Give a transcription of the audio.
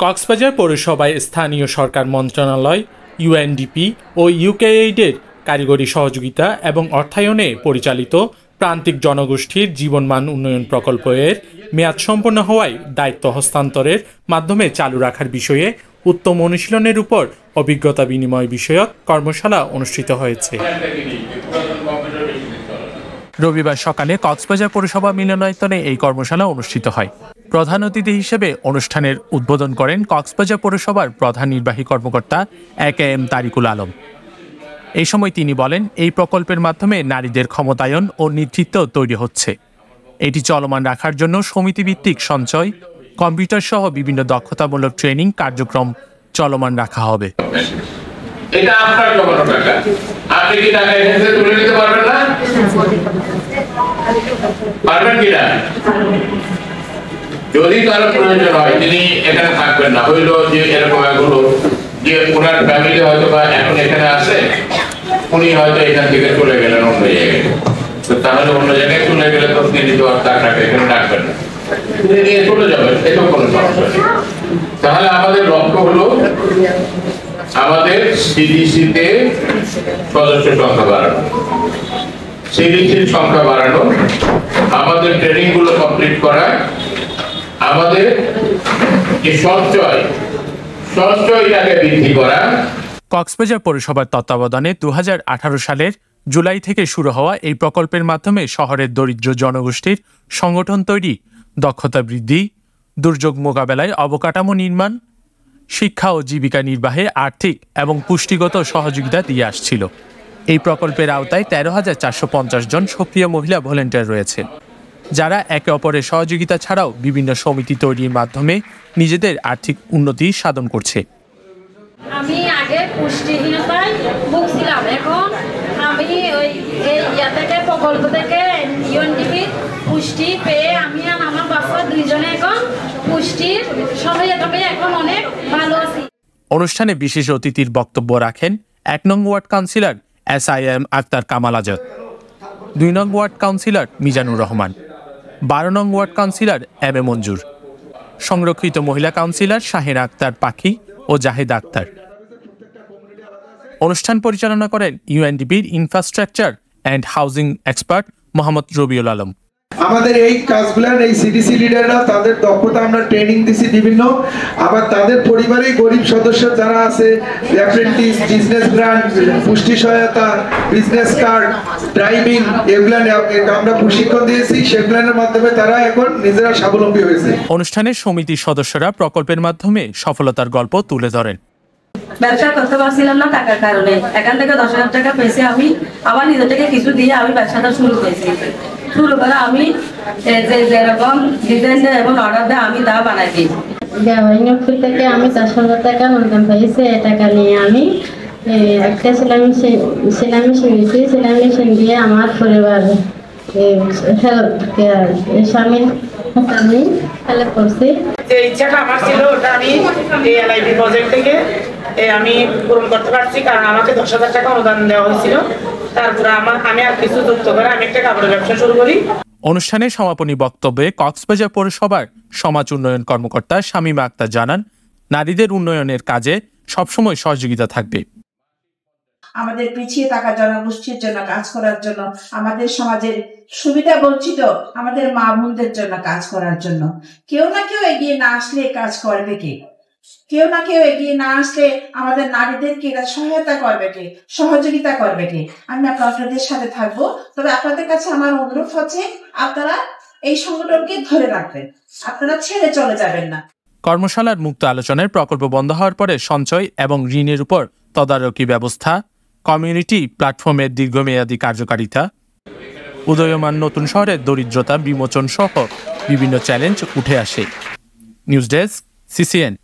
কক্সবাজার পৌরসভায় স্থানীয় সরকার মন্ত্রণালয়, ইউএনডিপি ও ইউকেএইডের কারিগরি সহযোগিতা এবং অর্থায়নে পরিচালিত প্রান্তিক জনগোষ্ঠীর জীবনমান উন্নয়ন প্রকল্প এর মেয়াদ সম্পন্ন হওয়ায় দায়িত্ব হস্তান্তরের মাধ্যমে চালু রাখার বিষয়ে উত্তম অনুশীলনের উপর অভিজ্ঞতা বিনিময় বিষয়ক কর্মশালা অনুষ্ঠিত হয়েছে। রবিবার সকালে কক্সবাজার পৌরসভা মিলনায়তনে এই কর্মশালা অনুষ্ঠিত হয়। প্রধান অতিথি হিসেবে অনুষ্ঠানের উদ্বোধন করেন কক্সবাজার পৌরসভার প্রধান নির্বাহী কর্মকর্তা AKM তারিকুল আলম। এই সময় তিনি বলেন, এই প্রকল্পের মাধ্যমে নারীদের ক্ষমতায়ন ও নেতৃত্ব তৈরি হচ্ছে। এটি চলমান রাখার জন্য সমিতিভিত্তিক সঞ্চয়, কম্পিউটার সহ বিভিন্ন দক্ষতামূলক ট্রেনিং কার্যক্রম চলমান রাখা হবে। এটা আপনার জমানো টাকা, আপনি কি টাকা এখান থেকে তুলে নিতে পারবেন না? পারবেন কিনা? যদি কারো প্রয়োজন হয় তিনি এখানে থাকবেন না, হইলো যে এরকম এগুলো যে ওনার ফ্যামিলি হয়তো বা এখন এখানে আছে, উনি হয়তো এখান থেকে চলে গেলেন অন্য জায়গায়, তো তাহলে অন্য জায়গায় চলে গেলে তো তিনি তো আর টাকাটা এখানে রাখবেন না, তিনি নিয়ে চলে যাবেন, এটাও কোনো সমস্যা নেই। তাহলে আমাদের লক্ষ্য হলো আমাদের সিডিসিতে সদস্য সংখ্যা বাড়ানো, সিডিসির সংখ্যা বাড়ানো, আমাদের ট্রেনিং গুলো কমপ্লিট করা, আমাদের যে সঞ্চয়টাকে বৃদ্ধি করা। কক্সবাজার পৌরসভার তত্ত্বাবধানে 2018 সালের জুলাই থেকে শুরু হওয়া এই প্রকল্পের মাধ্যমে শহরের দরিদ্র জনগোষ্ঠীর সংগঠন তৈরি, দক্ষতা বৃদ্ধি, দুর্যোগ মোকাবেলায় অবকাঠামো নির্মাণ, শিক্ষা ও জীবিকা নির্বাহে আর্থিক এবং পুষ্টিগত সহযোগিতা দিয়ে আসছিল। এই প্রকল্পের আওতায় 13,450 জন সক্রিয় মহিলা ভলেন্টিয়ার রয়েছে, যারা একে অপরের সহযোগিতা ছাড়াও বিভিন্ন সমিতি তৈরির মাধ্যমে নিজেদের আর্থিক উন্নতি সাধন করছে। আমি আগে পুষ্টিহীনতায় ভুগছিলাম, এখন আমি ওই থেকে প্রকল্প থেকে ইউএনডিপি পুষ্টি পেয়ে আমি আর আমার বাচ্চা দুইজনে এখন পুষ্টির সহায়তা পেয়ে এখন অনেক ভালো আছি। অনুষ্ঠানে বিশেষ অতিথির বক্তব্য রাখেন 1 নং ward councillor SIM Akhtar Kamal Azad, 2 নং ওয়ার্ড কাউন্সিলর মিজানুর রহমান, 12 নং ওয়ার্ড কাউন্সিলর MM মঞ্জুর, সংরক্ষিত মহিলা কাউন্সিলর শাহিনা আক্তার পাখি ও জাহিদ আক্তার। অনুষ্ঠান পরিচালনা করেন ইউএনডিপির infrastructure and housing expert Mohammad Rabiul Alam. আমাদের এই কাজগুলোর এই সিডিসি লিডাররা তাদের দক্ষতা আমরা ট্রেনিং দিছি বিভিন্ন, আবার তাদের পরিবারে গরিব সদস্য যারা আছে, অ্যাপ্রেন্টিস, বিজনেস গ্রান্ট, পুষ্টি সহায়তা, বিজনেস কার্ড, ড্রাইভিং, এগুলো আমরা প্রশিক্ষণ দিয়েছি, সেগুলোর মাধ্যমে তারা এখন নিজেরা স্বাবলম্বী হয়েছে। অনুষ্ঠানে সমিতির সদস্যরা প্রকল্পের মাধ্যমে সফলতার গল্প তুলে ধরেন। ব্যবসা করতে পারছিলাম না টাকার কারণে, এখান থেকে 10,000 টাকা পেয়েছি, আমি আমার নিজের থেকে কিছু দিয়ে আমি ব্যবসাটা শুরু করেছি। শুরু করে আমি যেরকম ডিজাইন এবং অর্ডার দেয় আমি তা বানাই দিই। ব্যবহারিক থেকে আমি 4,000 টাকা অনুদান পেয়েছি। এই টাকা নিয়ে আমি একটা সেলাই মেশিন দিয়ে আমার পরিবার স্বামীর আমি হেল্প করছি। যে ইচ্ছাটা আমার ছিল ওটা আমি এই LIB প্রজেক্ট থেকে আমি পূরণ করতে পারছি, কারণ আমাকে 10,000 টাকা অনুদান দেওয়া হয়েছিল। তারপরে আমি আর কিছু যুক্ত করে আমি একটা কাপড়ের ব্যবসা শুরু করি। অনুষ্ঠানে সমাপনী বক্তব্যে কক্সবাজার পৌরসভার সমাজ উন্নয়ন কর্মকর্তা শামীমা আক্তার জানান, নারীদের উন্নয়নের কাজে সবসময় সহযোগিতা থাকবে। আমাদের পিছিয়ে থাকা জনগোষ্ঠীর জন্য কাজ করার জন্য, আমাদের সমাজের সুবিধা বঞ্চিত আমাদের মা বোনদের জন্য কাজ করার জন্য কেউ না কেউ এগিয়ে না আসলে কাজ করবে কে? কেউ না কেউ এগিয়ে না আসলে আমাদের নারীদেরকে সহায়তা করবে কে, সহযোগিতা করবে কে? আমি আপনাদের সাথে থাকবো, তবে আপনাদের কাছে আমার অনুরোধ হচ্ছে আপনারা এই সংগঠনকে ধরে রাখবেন, আপনারা ছেড়ে চলে যাবেন না। কর্মশালার মুক্ত আলোচনায় প্রকল্প বন্ধ হওয়ার পরে সঞ্চয় এবং ঋণের উপর তদারকি ব্যবস্থা, কমিউনিটি প্ল্যাটফর্মের দীর্ঘমেয়াদী কার্যকারিতা, উদীয়মান নতুন শহরের দরিদ্রতা বিমোচন সহ বিভিন্ন চ্যালেঞ্জ উঠে আসে। News desk, CCN।